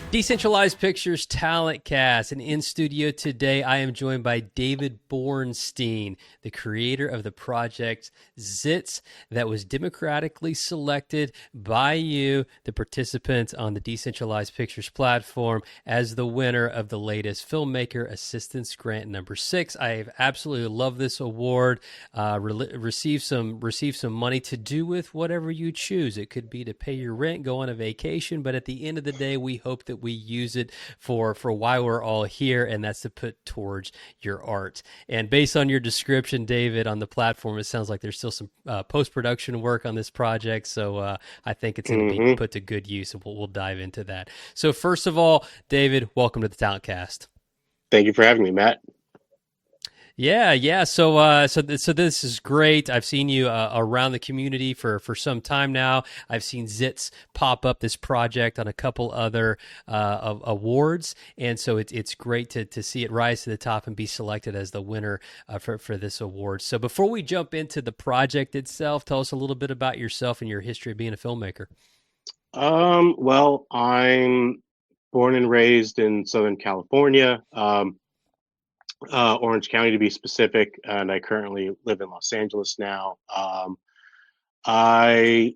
Decentralized Pictures Talent Cast, and in studio today I am joined by David Bornstein, the creator of the project Zits that was democratically selected by you, the participants on the Decentralized Pictures platform, as the winner of the latest Filmmaker Assistance Grant number 6. I have absolutely loved this award. Receive some money to do with whatever you choose. It could be to pay your rent, go on a vacation, but at the end of the day, we hope that we use it for why we're all here, and that's to put towards your art. And based on your description, David, on the platform, it sounds like there's still some post-production work on this project, so I think it's going to be put to good use, and we'll dive into that. So first of all, David, welcome to the Talent Cast. Thank you for having me, Matt. Yeah. So this is great. I've seen you around the community for some time now. I've seen Zits pop up this project on a couple other awards, and so it's great to see it rise to the top and be selected as the winner for this award. So before we jump into the project itself, tell us a little bit about yourself and your history of being a filmmaker. Well, I'm born and raised in Southern California. Orange County to be specific, and I currently live in Los Angeles now. I,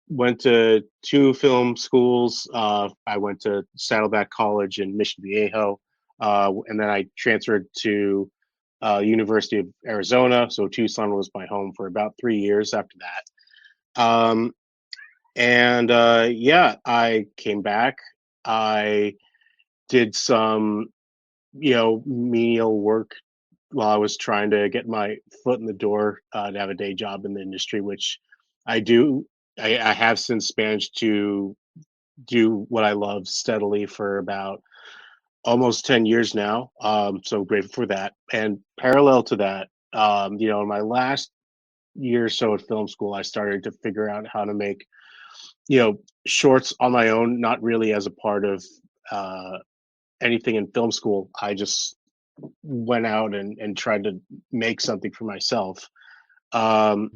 went to two film schools. I went to Saddleback College in Mission Viejo, and then I transferred to University of Arizona. So Tucson was my home for about 3 years after that. Yeah, I came back. I did some menial work while I was trying to get my foot in the door to have a day job in the industry, which I do. I have since managed to do what I love steadily for about almost 10 years now. So grateful for that. And parallel to that, in my last year or so at film school, I started to figure out how to make, shorts on my own, not really as a part of anything in film school. I just went out and tried to make something for myself. And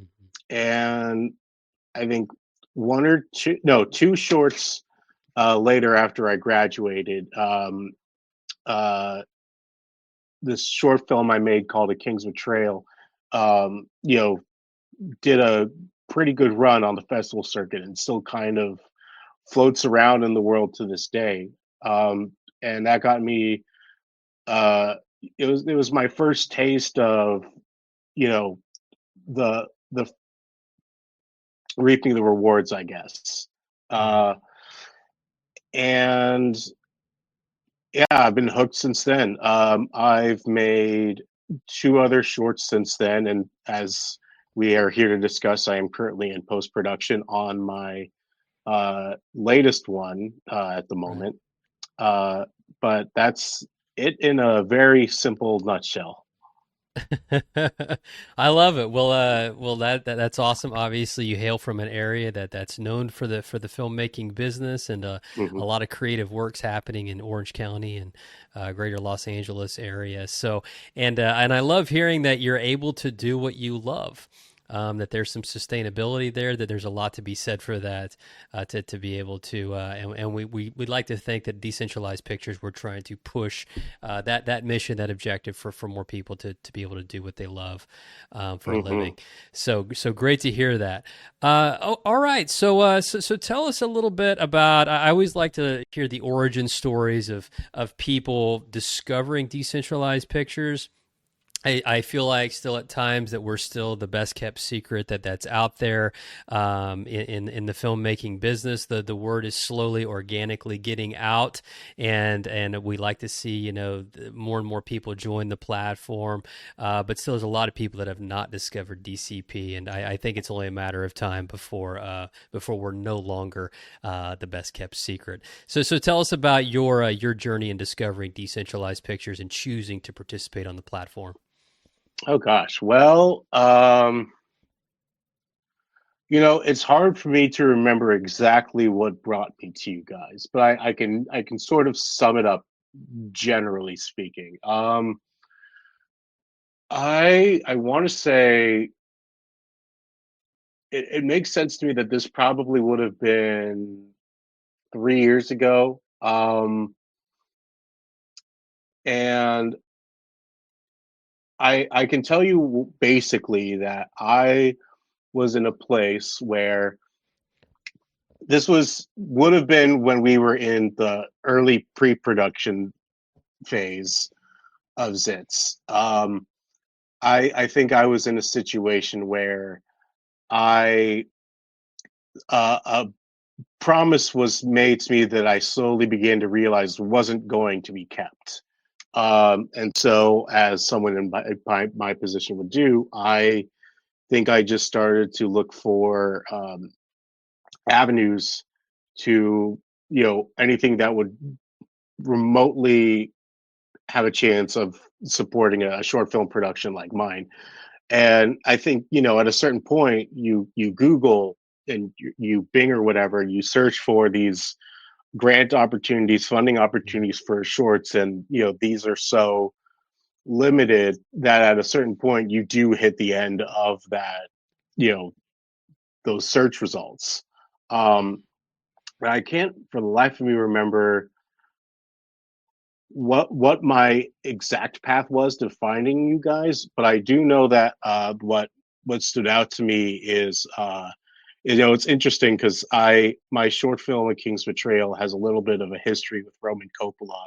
I think two shorts later after I graduated, this short film I made called A King's Betrayal, did a pretty good run on the festival circuit and still kind of floats around in the world to this day. And that got me, it was my first taste of, the reaping the rewards, I guess. And yeah, I've been hooked since then. I've made two other shorts since then, and as we are here to discuss, I am currently in post-production on my latest one at the moment. But that's it in a very simple nutshell. I love it. Well, that's awesome. Obviously, you hail from an area that's known for the filmmaking business, and a lot of creative works happening in Orange County and greater Los Angeles area. So, and I love hearing that you're able to do what you love. That there's some sustainability there, that there's a lot to be said for that, to be able to, and we'd like to think that Decentralized Pictures, we're trying to push that mission, that objective for more people to be able to do what they love for a living. So great to hear that. All right, so tell us a little bit about. I always like to hear the origin stories of people discovering Decentralized Pictures. I feel like still at times that we're still the best kept secret that's out there in the filmmaking business. The word is slowly, organically getting out, and we like to see more and more people join the platform. But still, there's a lot of people that have not discovered DCP, and I think it's only a matter of time before we're no longer the best kept secret. So tell us about your journey in discovering Decentralized Pictures and choosing to participate on the platform. Oh gosh. Well, it's hard for me to remember exactly what brought me to you guys, but I can sort of sum it up generally speaking. I want to say it makes sense to me that this probably would have been 3 years ago. And I can tell you basically that I was in a place where would have been when we were in the early pre-production phase of Zits. I think I was in a situation where I a promise was made to me that I slowly began to realize wasn't going to be kept. And so, as someone in my position would do, I think I just started to look for avenues to, anything that would remotely have a chance of supporting a short film production like mine. And I think, at a certain point, you Google and you Bing or whatever, you search for these grant opportunities, funding opportunities for shorts, and these are so limited that at a certain point you do hit the end of that, you know, those search results. Um, and I can't for the life of me remember what my exact path was to finding you guys, but I do know that what stood out to me is it's interesting because my short film A King's Betrayal has a little bit of a history with Roman Coppola.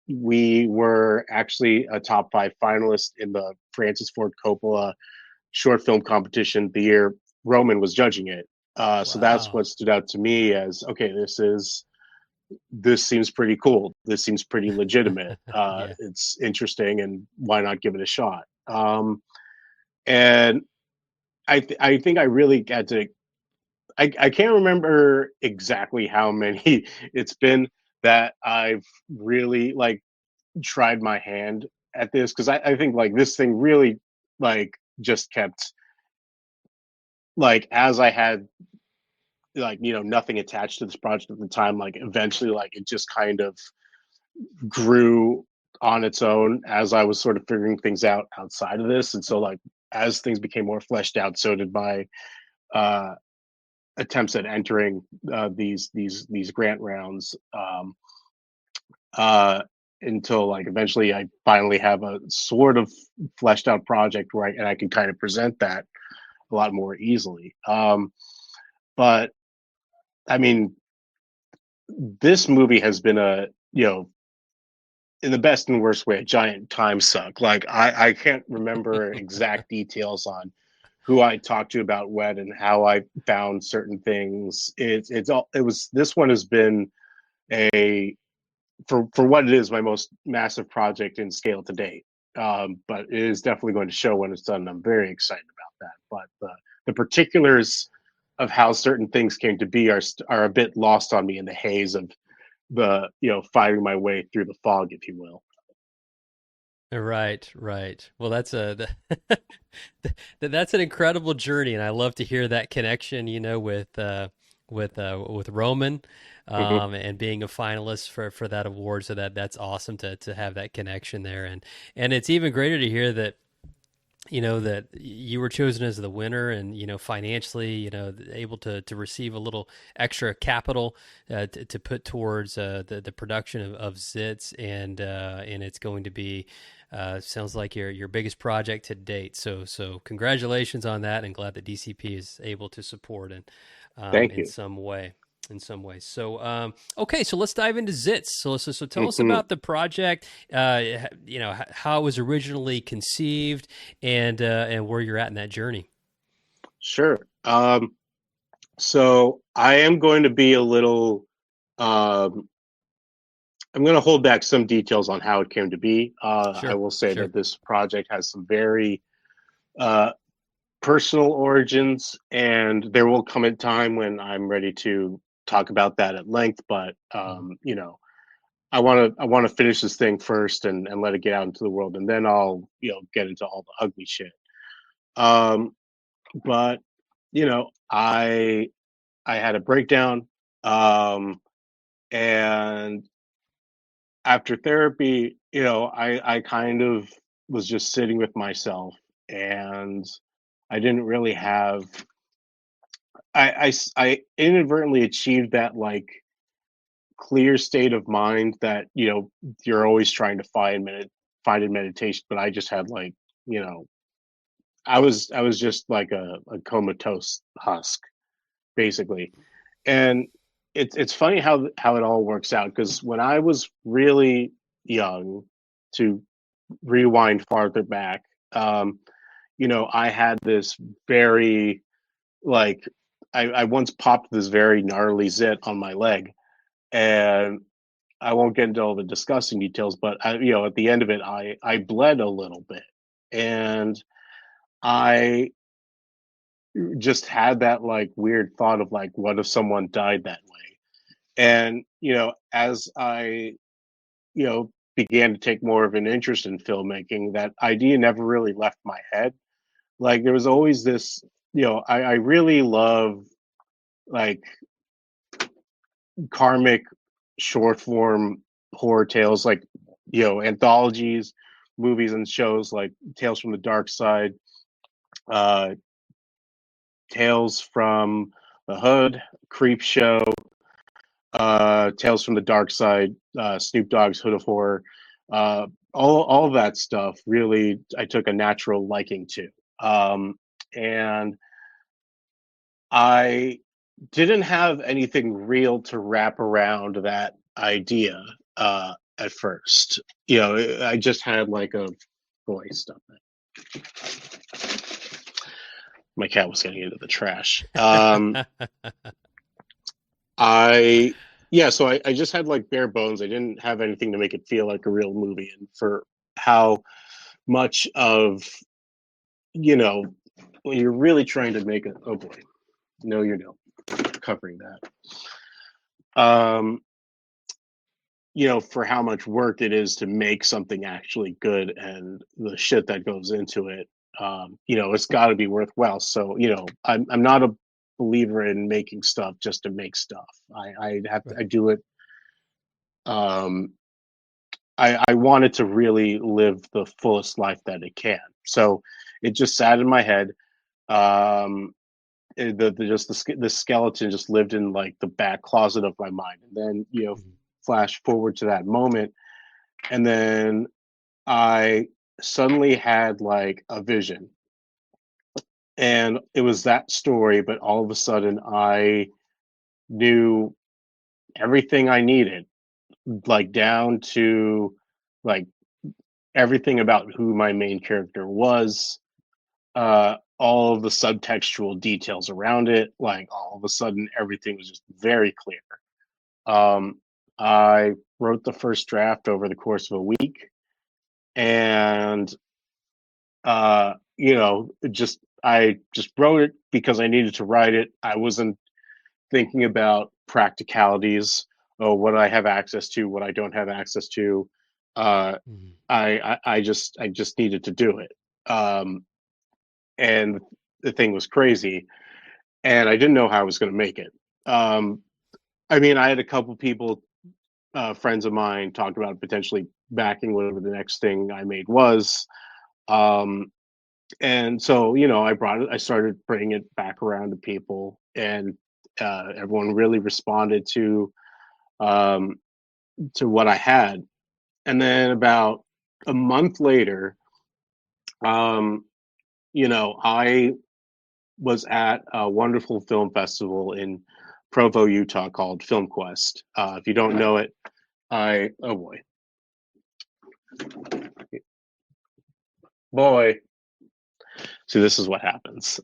We were actually a top 5 finalist in the Francis Ford Coppola short film competition the year Roman was judging it. So that's Wow. what stood out to me as, okay, this seems pretty cool. This seems pretty legitimate. Yeah. It's interesting, and why not give it a shot? And I think I really had to. I can't remember exactly how many it's been that I've really like tried my hand at this, because I think like this thing really like just kept like, as I had like nothing attached to this project at the time, like eventually like it just kind of grew on its own as I was sort of figuring things out outside of this. And so like as things became more fleshed out, so did my uh attempts at entering these grant rounds, uh until like eventually I finally have a sort of fleshed out project where I can kind of present that a lot more easily. But I mean, this movie has been a, in the best and worst way, a giant time suck. Like I can't remember exact details on who I talked to about when and how I found certain things. This one has been a, for what it is, my most massive project in scale to date. But it is definitely going to show when it's done. And I'm very excited about that. But the particulars of how certain things came to be are a bit lost on me in the haze of the fighting my way through the fog, if you will. Right, right. Well, that's an incredible journey, and I love to hear that connection. With Roman, Mm-hmm. and being a finalist for that award. So that's awesome to have that connection there, and it's even greater to hear that that you were chosen as the winner, and financially able to receive a little extra capital to put towards the production of Zits, and it's going to be sounds like your biggest project to date. So congratulations on that, and glad that DCP is able to support and Thank in you. some way. In some ways. So, okay, so let's dive into Zits. So tell us Mm-hmm. about the project. How it was originally conceived, and where you're at in that journey. Sure. So I am going to be a little. Um, I'm going to hold back some details on how it came to be. I Sure, will say sure. that this project has some very uh, personal origins, and there will come a time when I'm ready to talk about that at length. But Mhm. I want to finish this thing first and let it get out into the world, and then I'll get into all the ugly shit. Um, but I had a breakdown, and after therapy, I kind of was just sitting with myself, and I didn't really have. I inadvertently achieved that like clear state of mind that, you know, you're always trying to find in meditation. But I just had like, you know, I was just like a comatose husk, basically. And it's funny how it all works out, because when I was really young, to rewind farther back, you know, I had this very, like, I once popped this very gnarly zit on my leg, and I won't get into all the disgusting details, but you know, at the end of it, I bled a little bit, and I just had that like weird thought of like, what if someone died that way? And you know, as I, you know, began to take more of an interest in filmmaking, that idea never really left my head. Like there was always this, you know, I really love like karmic short form horror tales, like, you know, anthologies, movies and shows like Tales from the Dark Side, uh, Tales from the Hood, Creep Show, Tales from the Dark Side, Snoop Dogg's Hood of Horror, all of that stuff. Really, I took a natural liking to, and I didn't have anything real to wrap around that idea at first. You know, I just had like a boy stuff. My cat was getting into the trash. I Yeah, so I just had like bare bones. I didn't have anything to make it feel like a real movie, and for how much of, you know, when you're really trying to make it. Oh boy, no, you're no covering that. You know, for how much work it is to make something actually good, and the shit that goes into it, you know, it's got to be worthwhile. So, you know, I'm not a believer in making stuff just to make stuff. Right. I do it. Um, I want it to really live the fullest life that it can. So it just sat in my head. Um, the skeleton just lived in like the back closet of my mind, and then, you know, Mhm. flash forward to that moment, and then I suddenly had like a vision, and it was that story, but all of a sudden I knew everything I needed, like down to like everything about who my main character was, all of the subtextual details around it. Like all of a sudden, everything was just very clear. I wrote the first draft over the course of a week, and you know, just I just wrote it because I needed to write it. I wasn't thinking about practicalities. Oh, what I have access to, what I don't have access to. Uh, Mhm. I just needed to do it. And the thing was crazy, and I didn't know how I was going to make it. Um, I mean, I had a couple people, friends of mine, talk about potentially backing whatever the next thing I made was. Um, and so, you know, I started bringing it back around to people, and everyone really responded um, to what I had. And then about a month later, um, you know, I was at a wonderful film festival in Provo, Utah called Film Quest. If you don't know it, oh boy, boy. See, this is what happens.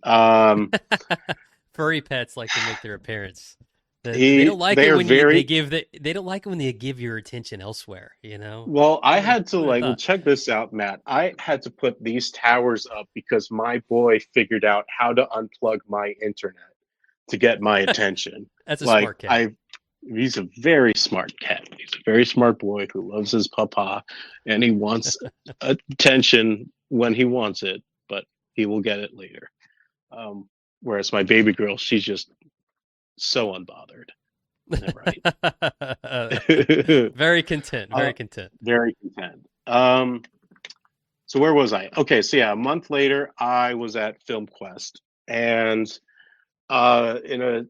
Furry pets like to make their appearance. They don't like they it are when they very give they don't like it when they give your attention elsewhere. You know. well. I Who had to would have like, well, thought? check this out, Matt. I had to put these towers up because my boy figured out how to unplug my internet to get my attention. That's a Like smart cat. I He's a very smart cat. He's a very smart boy who loves his papa, and he wants attention when he wants it, but he will get it later. Whereas my baby girl, she's just so unbothered. Right. Very content. uh, Very content. Very content. So where was I? Okay, so yeah, a month later, I was at Film Quest, and in a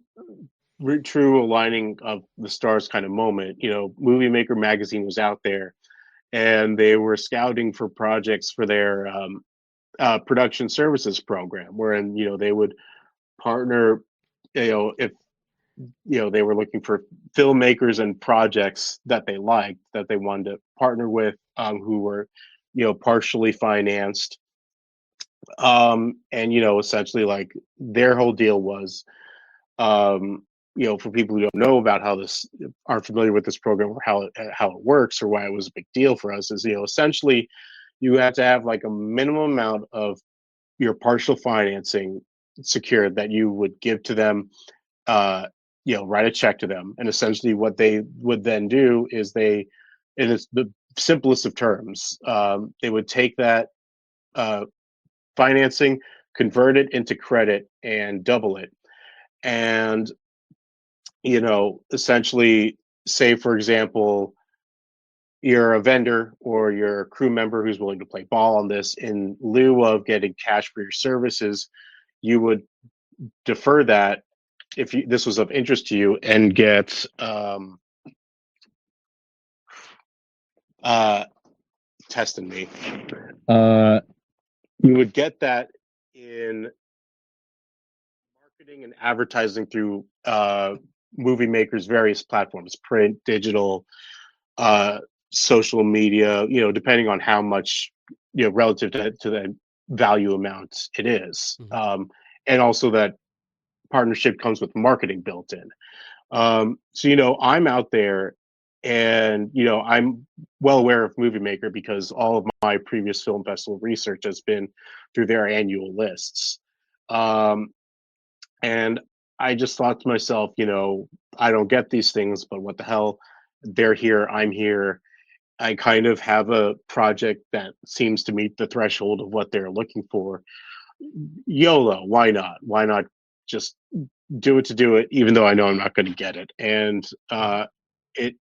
true aligning of the stars kind of moment. Movie Maker magazine was out there, and they were scouting for projects for their production services program, wherein they would partner. If they were looking for filmmakers and projects that they liked, that they wanted to partner with, who were partially financed, and essentially like their whole deal was, for people who don't know about how this, aren't familiar with this program or how it works or why it was a big deal for us, is essentially you had to have like a minimum amount of your partial financing secured that you would give to them, write a check to them. And essentially what they would then do is in the simplest of terms, they would take that financing, convert it into credit, and double it. And, essentially say, for example, you're a vendor or you're a crew member who's willing to play ball on this. In lieu of getting cash for your services, you would defer that if this was of interest to you, and get testing me. You would get that in marketing and advertising through Movie Maker's various platforms: print, digital, social media, depending on how much, relative to the value amount it is. Mm-hmm. And also that partnership comes with marketing built in. So, I'm out there, and, I'm well aware of Movie Maker because all of my previous film festival research has been through their annual lists. And I just thought to myself, I don't get these things, but what the hell? They're here, I'm here. I kind of have a project that seems to meet the threshold of what they're looking for. YOLO, why not? Why not just do it to do it, even though I know I'm not going to get it? And it,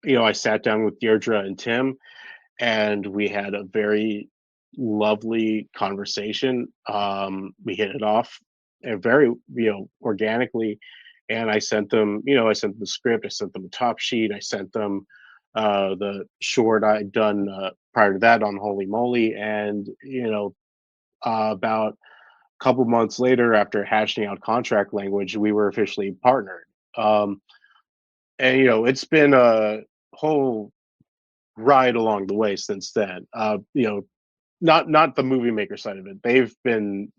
I sat down with Deirdre and Tim, and we had a very lovely conversation. We hit it off very, organically. And I sent them the script, I sent them the top sheet, I sent them the short I'd done prior to that on Holy Moly. And, about a couple months later, after hashing out contract language, we were officially partnered. And, it's been a whole ride along the way since then. Not the Movie Maker side of it. They've been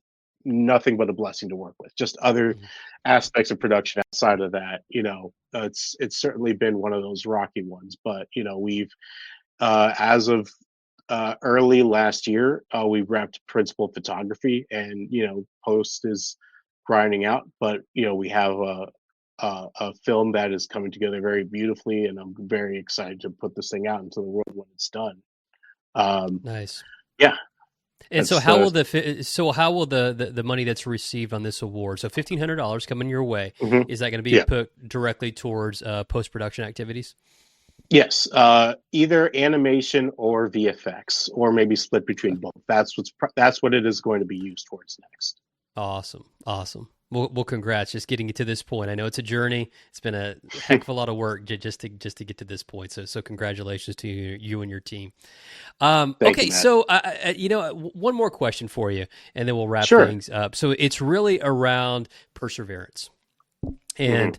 nothing but a blessing to work with. Just other aspects of production outside of that, it's certainly been one of those rocky ones. But we've as of early last year, we wrapped principal photography, and post is grinding out. But we have a film that is coming together very beautifully, and I'm very excited to put this thing out into the world when it's done. Nice. Yeah. And so how will the money that's received on this award, so $1,500 coming your way, is that going to be put directly towards post-production activities? Yes, either animation or VFX, or maybe split between both. That's what it is going to be used towards next. Awesome. Well, congrats, just getting it to this point. I know it's a journey. It's been a heck of a lot of work just to get to this point. So congratulations to you and your team. Okay, so one more question for you, and then we'll wrap things up. So it's really around perseverance, and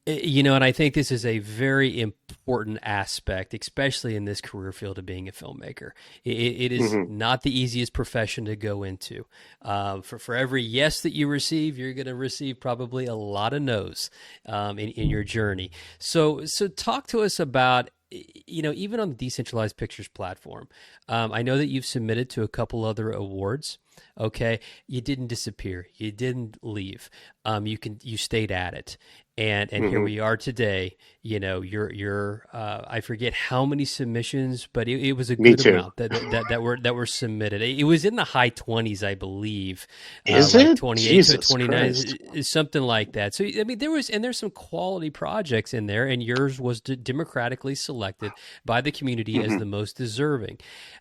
and I think this is a very important aspect, especially in this career field of being a filmmaker. It is not the easiest profession to go into. For every yes that you receive, you're going to receive probably a lot of no's in your journey. So talk to us about, even on the Decentralized Pictures platform. I know that you've submitted to a couple other awards. Okay, you didn't disappear. You didn't leave. You stayed at it. And here we are today. You're I forget how many submissions, but it was a good amount that were submitted. It was in the high 20s, I believe. Is like it 28 Jesus to 29, Christ. Something like that. So I mean, there's some quality projects in there, and yours was democratically selected by the community as the most deserving.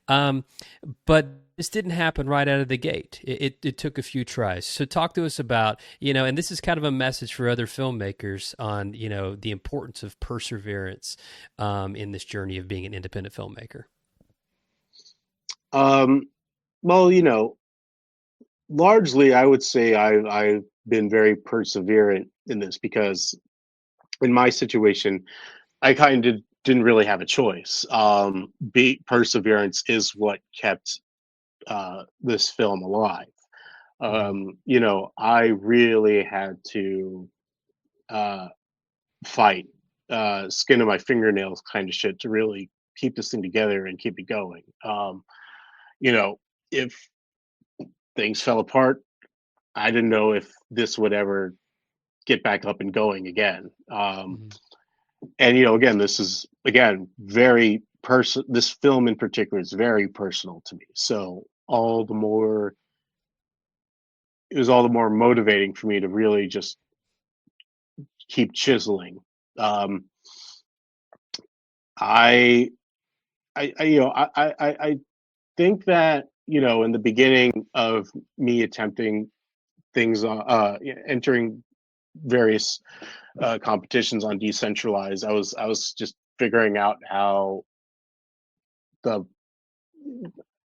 But this didn't happen right out of the gate. It took a few tries. So talk to us about, and this is kind of a message for other filmmakers on, the importance of perseverance in this journey of being an independent filmmaker. Well, largely I would say I've been very perseverant in this because in my situation, I kind of didn't really have a choice. Perseverance is what kept this film alive. Mm-hmm. I really had to uh, fight, skin of my fingernails kind of shit to really keep this thing together and keep it going. You know, if things fell apart, I didn't know if this would ever get back up and going again. Mm-hmm. And again, this is again very person. This film in particular is very personal to me. So it was all the more motivating for me to really just keep chiseling. Um, I, I think that in the beginning of me attempting things, entering various competitions on decentralized, I was just figuring out the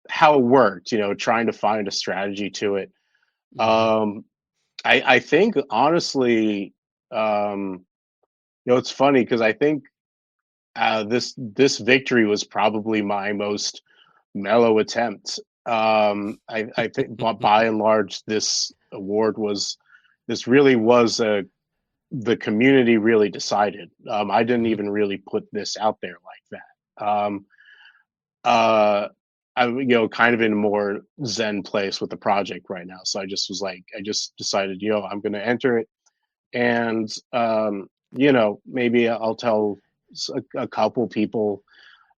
how it worked. Trying to find a strategy to it. Mm-hmm. Um, I think honestly, it's funny because I think this victory was probably my most mellow attempt. I think by and large, this really was the community really decided. I didn't Mm-hmm. even really put this out there like that. Uh, I'm kind of in a more zen place with the project right now. So I just decided, I'm going to enter it, and maybe I'll tell a couple people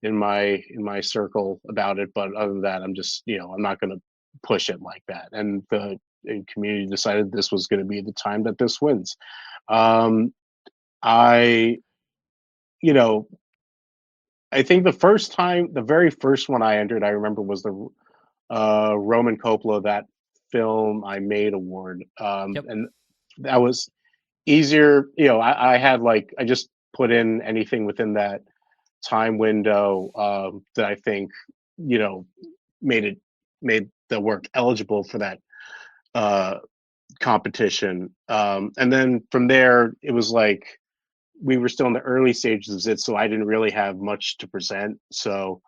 in my circle about it, but other than that, I'm just I'm not going to push it like that. And the community decided this was going to be the time that this wins. Um, I you know I think the very first one I entered, I remember was the Roman Coppola That Film I Made award, Yep. and that was easier. I had I just put in anything within that time window that I think you know made it made the work eligible for that uh, competition. And then from there, it was like we were still in the early stages of it, so I didn't really have much to present. So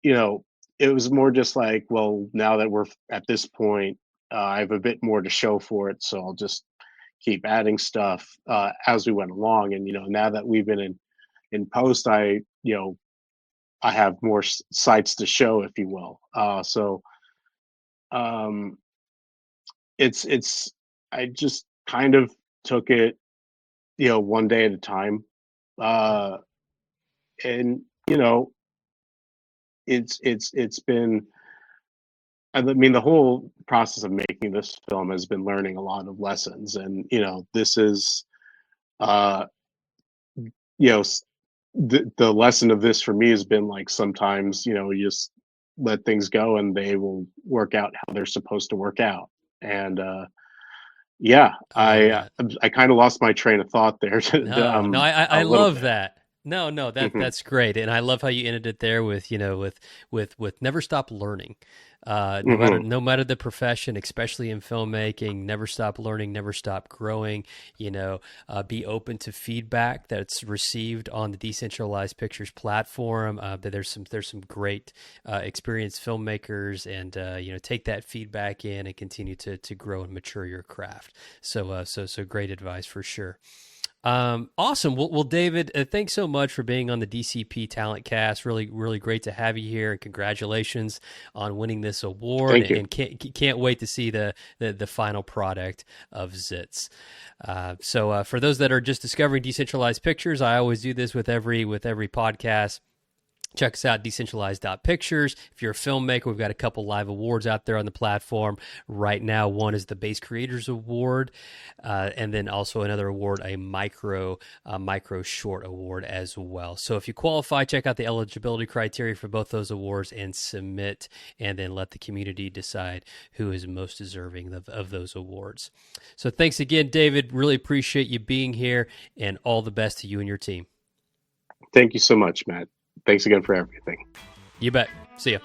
you know, it was more just like, well, now that we're at this point, I have a bit more to show for it, so I'll just keep adding stuff as we went along. And now that we've been in post, I have more sites to show, if you will. So um, it's I just kind of took it, one day at a time, Yep. uh, and it's been. I mean, the whole process of making this film has been learning a lot of lessons, and this is, uh, you know, the lesson of this for me has been like sometimes you just let things go and they will work out how they're supposed to work out. And yeah, I love I that. I kind of lost my train of thought there No, I a little love bit. that. No, Hmm. that's great, and I love how you ended it there with with never stop learning. Hmm. No matter the profession, especially in filmmaking, never stop learning, never stop growing. Be open to feedback that's received on the Decentralized Pictures platform. That there's some great experienced filmmakers, and take that feedback in and continue to grow and mature your craft. So great advice for sure. Awesome. Well, David, thanks so much for being on the DCP Talent Cast. Really, really great to have you here, and congratulations on winning this award. Thank you. And can't wait to see the final product of Zits. So for those that are just discovering Decentralized Pictures, I always do this with every podcast. Check us out, decentralized.pictures. If you're a filmmaker, we've got a couple live awards out there on the platform right now. One is the Base Creators Award, and then also another award, a micro short award as well. So if you qualify, check out the eligibility criteria for both those awards and submit, and then let the community decide who is most deserving of those awards. So thanks again, David. Really appreciate you being here, and all the best to you and your team. Thank you so much, Matt. Thanks again for everything. You bet. See ya.